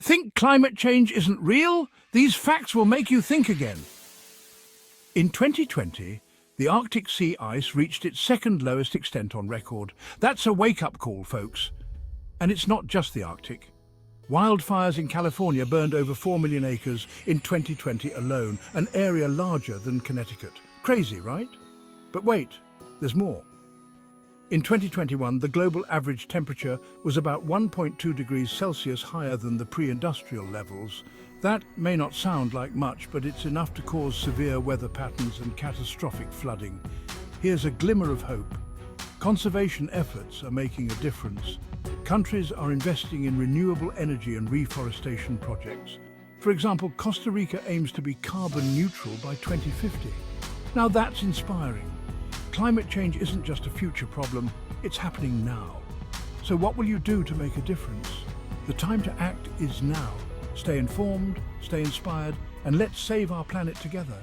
Think climate change isn't real? These facts will make you think again. In 2020, the Arctic sea ice reached its second lowest extent on record. That's a wake-up call, folks. And it's not just the Arctic. Wildfires in California burned over 4 million acres in 2020 alone, an area larger than Connecticut. Crazy, right? But wait, there's more. In 2021, the global average temperature was about 1.2 degrees Celsius higher than the pre-industrial levels. That may not sound like much, but it's enough to cause severe weather patterns and catastrophic flooding. Here's a glimmer of hope. Conservation efforts are making a difference. Countries are investing in renewable energy and reforestation projects. For example, Costa Rica aims to be carbon neutral by 2050. Now that's inspiring. Climate change isn't just a future problem, it's happening now. So what will you do to make a difference? The time to act is now. Stay informed, stay inspired, and let's save our planet together.